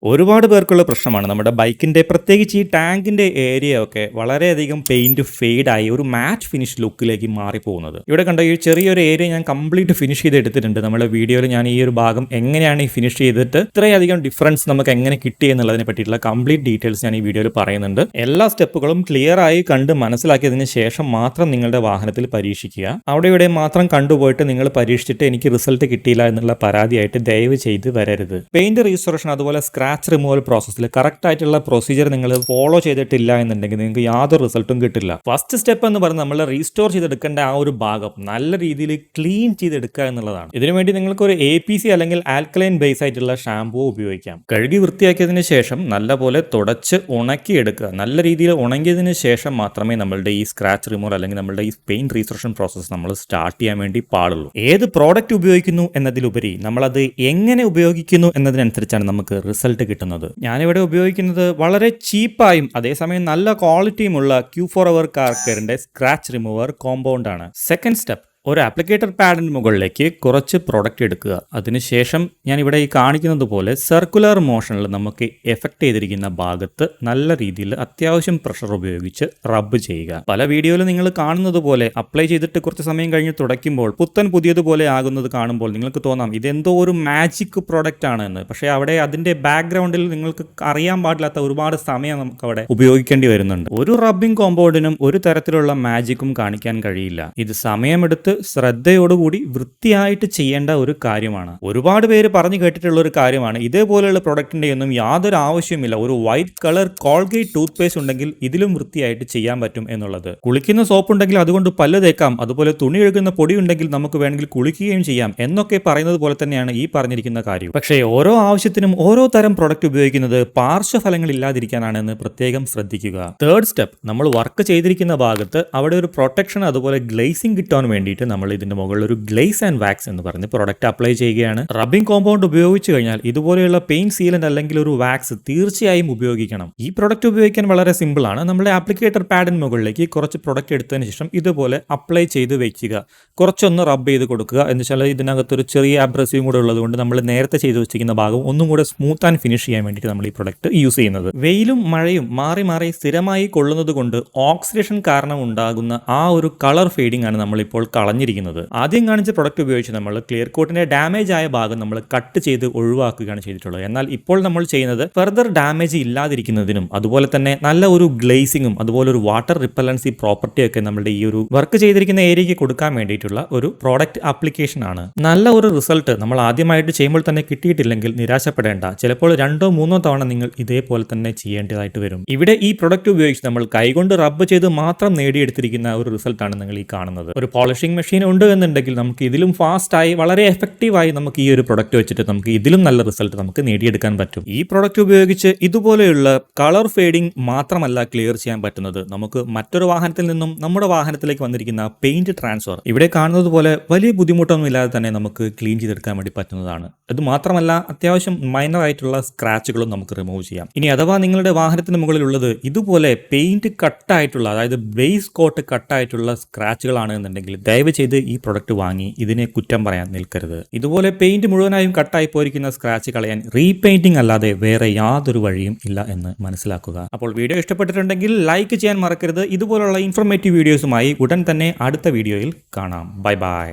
ഒരുപാട് പേർക്കുള്ള പ്രശ്നമാണ് നമ്മുടെ ബൈക്കിന്റെ പ്രത്യേകിച്ച് ഈ ടാങ്കിന്റെ ഏരിയ ഒക്കെ വളരെയധികം പെയിന്റ് ഫെയ്ഡായി ഒരു മാറ്റ് ഫിനിഷ് ലുക്കിലേക്ക് മാറിപ്പോകുന്നത്. ഇവിടെ കണ്ട ഈ ചെറിയൊരു ഏരിയ ഞാൻ കംപ്ലീറ്റ് ഫിനിഷ് ചെയ്തെടുത്തിട്ടുണ്ട്. നമ്മുടെ വീഡിയോയിൽ ഞാൻ ഈ ഒരു ഭാഗം എങ്ങനെയാണ് ഈ ഫിനിഷ് ചെയ്തിട്ട് ഇത്രയധികം ഡിഫറൻസ് നമുക്ക് എങ്ങനെ കിട്ടി എന്നുള്ളതിനെ പറ്റിയിട്ടുള്ള കംപ്ലീറ്റ് ഡീറ്റെയിൽസ് ഞാൻ ഈ വീഡിയോയിൽ പറയുന്നുണ്ട്. എല്ലാ സ്റ്റെപ്പുകളും ക്ലിയർ ആയി കണ്ട് മനസ്സിലാക്കിയതിന് ശേഷം മാത്രം നിങ്ങളുടെ വാഹനത്തിൽ പരീക്ഷിക്കുക. അവിടെ ഇവിടെ മാത്രം കണ്ടുപോയിട്ട് നിങ്ങൾ പരീക്ഷിച്ചിട്ട് എനിക്ക് റിസൾട്ട് കിട്ടിയില്ല എന്നുള്ള പരാതിയായിട്ട് ദയവ് ചെയ്ത് വരരുത്. പെയിന്റ് റീസ്റ്റോറേഷൻ അതുപോലെ സ്ക്രാച്ച് റിമൂവൽ പ്രോസസ്സിൽ കറക്റ്റ് ആയിട്ടുള്ള പ്രൊസീജിയർ നിങ്ങൾ ഫോളോ ചെയ്തിട്ടില്ല എന്നുണ്ടെങ്കിൽ നിങ്ങൾക്ക് യാതൊരു റിസൾട്ടും കിട്ടില്ല. ഫസ്റ്റ് സ്റ്റെപ്പ് എന്ന് പറഞ്ഞാൽ നമ്മൾ റീസ്റ്റോർ ചെയ്തെടുക്കേണ്ട ആ ഒരു ഭാഗം നല്ല രീതിയിൽ ക്ലീൻ ചെയ്തെടുക്കുക എന്നുള്ളതാണ്. ഇതിനുവേണ്ടി നിങ്ങൾക്ക് ഒരു APC അല്ലെങ്കിൽ ആൽക്കലൈൻ ബേസ് ആയിട്ടുള്ള ഷാമ്പൂ ഉപയോഗിക്കാം. കഴുകി വൃത്തിയാക്കിയതിന് ശേഷം നല്ലപോലെ തുടച്ച് ഉണക്കിയെടുക്കുക. നല്ല രീതിയിൽ ഉണങ്ങിയതിന് ശേഷം മാത്രമേ നമ്മളുടെ ഈ സ്ക്രാച്ച് റിമൂവൽ അല്ലെങ്കിൽ നമ്മളുടെ ഈ പെയിന്റ് റീസ്റ്റോറേഷൻ പ്രോസസ്സ് നമ്മൾ സ്റ്റാർട്ട് ചെയ്യാൻ വേണ്ടി പാടുള്ളൂ. ഏത് പ്രോഡക്റ്റ് ഉപയോഗിക്കുന്നു എന്നതിലുപരി നമ്മളത് എങ്ങനെ ഉപയോഗിക്കുന്നു എന്നതിനനുസരിച്ചാണ് നമുക്ക് റിസൾട്ട് കിട്ടുന്നത്. ഞാനിവിടെ ഉപയോഗിക്കുന്നത് വളരെ ചീപ്പായും അതേസമയം നല്ല ക്വാളിറ്റിയുമുള്ള Q4 കാർ കെയറിന്റെ സ്ക്രാച്ച് റിമൂവർ കോമ്പൗണ്ട് ആണ്. സെക്കൻഡ് സ്റ്റെപ്പ്, ഒരു ആപ്ലിക്കേറ്റർ പാഡിന് മുകളിലേക്ക് കുറച്ച് പ്രൊഡക്റ്റ് എടുക്കുക. അതിനുശേഷം ഞാൻ ഇവിടെ ഈ കാണിക്കുന്നത് പോലെ സർക്കുലർ മോഷനിൽ നമുക്ക് എഫക്ട് ചെയ്തിരിക്കുന്ന ഭാഗത്ത് നല്ല രീതിയിൽ അത്യാവശ്യം പ്രഷർ ഉപയോഗിച്ച് റബ്ബ് ചെയ്യുക. പല വീഡിയോയിലും നിങ്ങൾ കാണുന്നത് പോലെ അപ്ലൈ ചെയ്തിട്ട് കുറച്ച് സമയം കഴിഞ്ഞ് തുടയ്ക്കുമ്പോൾ പുതിയതുപോലെ ആകുന്നത് കാണുമ്പോൾ നിങ്ങൾക്ക് തോന്നാം ഇതെന്തോ ഒരു മാജിക് പ്രോഡക്റ്റ് ആണ് എന്ന്. പക്ഷേ അവിടെ അതിന്റെ ബാക്ക്ഗ്രൗണ്ടിൽ നിങ്ങൾക്ക് അറിയാൻ പാടില്ലാത്ത ഒരുപാട് സമയം നമുക്ക് അവിടെ ഉപയോഗിക്കേണ്ടി വരുന്നുണ്ട്. ഒരു റബ്ബിംഗ് കോമ്പൗണ്ടിനും ഒരു തരത്തിലുള്ള മാജിക്കും കാണിക്കാൻ കഴിയില്ല. ഇത് സമയമെടുത്ത് ശ്രദ്ധയോടുകൂടി വൃത്തിയായിട്ട് ചെയ്യേണ്ട ഒരു കാര്യമാണ്. ഒരുപാട് പേര് പറഞ്ഞു കേട്ടിട്ടുള്ള ഒരു കാര്യമാണ് ഇതേപോലെയുള്ള പ്രൊഡക്റ്റിന്റെ ഒന്നും യാതൊരു ആവശ്യമില്ല. ഒരു white colour Colgate tooth paste ഉണ്ടെങ്കിൽ ഇതിലും വൃത്തിയായിട്ട് ചെയ്യാൻ പറ്റും എന്നുള്ളത്. കുളിക്കുന്ന സോപ്പ് ഉണ്ടെങ്കിൽ അതുകൊണ്ട് പല്ല് തേക്കാം, അതുപോലെ തുണി കഴുകുന്ന പൊടി ഉണ്ടെങ്കിൽ നമുക്ക് വേണമെങ്കിൽ കുളിക്കുകയും ചെയ്യാം എന്നൊക്കെ പറയുന്നത് പോലെ തന്നെയാണ് ഈ പറഞ്ഞിരിക്കുന്ന കാര്യം. പക്ഷേ ഓരോ ആവശ്യത്തിനും ഓരോ തരം പ്രൊഡക്റ്റ് ഉപയോഗിക്കുന്നത് പാർശ്വഫലങ്ങൾ ഇല്ലാതിരിക്കാനാണെന്ന് പ്രത്യേകം ശ്രദ്ധിക്കുക. തേർഡ് സ്റ്റെപ്പ്, നമ്മൾ വർക്ക് ചെയ്തിരിക്കുന്ന ഭാഗത്ത് അവിടെ ഒരു പ്രൊട്ടക്ഷൻ അതുപോലെ ഗ്ലേസിംഗ് കിട്ടാൻ വേണ്ടിയിട്ട് നമ്മൾ ഇതിന്റെ മുകളിൽ ഒരു ഗ്ലേസ് ആൻഡ് വാക്സ് എന്ന് പറഞ്ഞ് പ്രൊഡക്റ്റ് അപ്ലൈ ചെയ്യുകയാണ്. റബ്ബിംഗ് കോമ്പൗണ്ട് ഉപയോഗിച്ചു കഴിഞ്ഞാൽ ഇതുപോലെയുള്ള പെയിന്റ് സീലന്റ് അല്ലെങ്കിൽ ഒരു വാക്സ് തീർച്ചയായും ഉപയോഗിക്കണം. ഈ പ്രൊഡക്റ്റ് ഉപയോഗിക്കാൻ വളരെ സിമ്പിൾ ആണ്. നമ്മുടെ ആപ്ലിക്കേറ്റർ പാഡിന് മുകളിലേക്ക് കുറച്ച് പ്രൊഡക്റ്റ് എടുത്തതിന് ശേഷം ഇതുപോലെ അപ്ലൈ ചെയ്ത് വെക്കുക. കുറച്ചൊന്ന് റബ്ബ് ചെയ്ത് കൊടുക്കുക. എന്ന് വെച്ചാൽ ഇതിനകത്തൊരു ചെറിയ അബ്രസീവും കൂടെ ഉള്ളതുകൊണ്ട് നമ്മൾ നേരത്തെ ചെയ്ത് വെച്ചിരിക്കുന്ന ഭാഗം ഒന്നും കൂടെ സ്മൂത്ത് ആൻഡ് ഫിനിഷ് ചെയ്യാൻ വേണ്ടിയിട്ട് നമ്മൾ ഈ പ്രൊഡക്റ്റ് യൂസ് ചെയ്യുന്നത്. വെയിലും മഴയും മാറി മാറി സ്ഥിരമായി കൊള്ളുന്നത് കൊണ്ട് ഓക്സിഡേഷൻ കാരണം ഉണ്ടാകുന്ന ആ ഒരു കളർ ഫെയ്ഡിംഗ് ആണ് നമ്മളിപ്പോൾ കളഞ്ഞിരിക്കുന്നത്. ആദ്യം കാണിച്ച പ്രൊഡക്റ്റ് ഉപയോഗിച്ച് നമ്മൾ ക്ലിയർ കോട്ടിന്റെ ഡാമേജ് ആയ ഭാഗം നമ്മൾ കട്ട് ചെയ്ത് ഒഴിവാക്കുകയാണ് ചെയ്തിട്ടുള്ളത്. എന്നാൽ ഇപ്പോൾ നമ്മൾ ചെയ്യുന്നത് ഫർദർ ഡാമേജ് ഇല്ലാതിരിക്കുന്നതിനും അതുപോലെ തന്നെ നല്ല ഒരു ഗ്ലേസിംഗും അതുപോലെ ഒരു വാട്ടർ റിപ്പലൻസി പ്രോപ്പർട്ടി ഒക്കെ നമ്മുടെ ഈ ഒരു വർക്ക് ചെയ്തിരിക്കുന്ന ഏരിയയ്ക്ക് കൊടുക്കാൻ വേണ്ടിയിട്ടുള്ള ഒരു പ്രോഡക്റ്റ് ആപ്ലിക്കേഷൻ ആണ്. നല്ല ഒരു റിസൾട്ട് നമ്മൾ ആദ്യമായിട്ട് ചെയ്യുമ്പോൾ തന്നെ കിട്ടിയിട്ടില്ലെങ്കിൽ നിരാശപ്പെടേണ്ട. ചിലപ്പോൾ 2-3 തവണ നിങ്ങൾ ഇതേപോലെ തന്നെ ചെയ്യേണ്ടതായിട്ട് വരും. ഇവിടെ ഈ പ്രൊഡക്റ്റ് ഉപയോഗിച്ച് നമ്മൾ കൈകൊണ്ട് റബ്ബ് ചെയ്ത് മാത്രം നേടിയെടുത്തിരിക്കുന്ന ഒരു റിസൾട്ടാണ് നിങ്ങൾ ഈ കാണുന്നത്. ഒരു പോളിഷിംഗ് മെഷീൻ ഉണ്ട് എന്നുണ്ടെങ്കിൽ നമുക്ക് ഇതിലും ഫാസ്റ്റായി വളരെ എഫക്റ്റീവായി നമുക്ക് ഈ ഒരു പ്രൊഡക്റ്റ് വെച്ചിട്ട് നമുക്ക് ഇതിലും നല്ല റിസൾട്ട് നമുക്ക് നേടിയെടുക്കാൻ പറ്റും. ഈ പ്രൊഡക്റ്റ് ഉപയോഗിച്ച് ഇതുപോലെയുള്ള കളർ ഫെയ്ഡിംഗ് മാത്രമല്ല ക്ലിയർ ചെയ്യാൻ പറ്റുന്നത്, നമുക്ക് മറ്റൊരു വാഹനത്തിൽ നിന്നും നമ്മുടെ വാഹനത്തിലേക്ക് വന്നിരിക്കുന്ന പെയിന്റ് ട്രാൻസ്ഫർ ഇവിടെ കാണുന്നത് പോലെ വലിയ ബുദ്ധിമുട്ടൊന്നും ഇല്ലാതെ തന്നെ നമുക്ക് ക്ലീൻ ചെയ്തെടുക്കാൻ വേണ്ടി പറ്റുന്നതാണ്. ഇത് മാത്രമല്ല അത്യാവശ്യം മൈനർ ആയിട്ടുള്ള സ്ക്രാച്ചുകളും നമുക്ക് റിമൂവ് ചെയ്യാം. ഇനി അഥവാ നിങ്ങളുടെ വാഹനത്തിന് മുകളിലുള്ളത് ഇതുപോലെ പെയിന്റ് കട്ടായിട്ടുള്ള അതായത് ബേസ് കോട്ട് കട്ടായിട്ടുള്ള സ്ക്രാച്ചുകളാണ് എന്നുണ്ടെങ്കിൽ ദയവ് ചെയ്ത് ഈ പ്രൊഡക്റ്റ് വാങ്ങി ഇതിനെ കുറ്റം പറയാൻ നിൽക്കരുത്. ഇതുപോലെ പെയിന്റ് മുഴുവനായും കട്ടായി പോയിരിക്കുന്ന സ്ക്രാച്ച് കളയാൻ റീപെയിന്റിംഗ് അല്ലാതെ വേറെ യാതൊരു വഴിയും ഇല്ല എന്ന് മനസ്സിലാക്കുക. അപ്പോൾ വീഡിയോ ഇഷ്ടപ്പെട്ടിട്ടുണ്ടെങ്കിൽ ലൈക്ക് ചെയ്യാൻ മറക്കരുത്. ഇതുപോലുള്ള ഇൻഫോർമേറ്റീവ് വീഡിയോസുമായി ഉടൻ തന്നെ അടുത്ത വീഡിയോയിൽ കാണാം. Bye bye.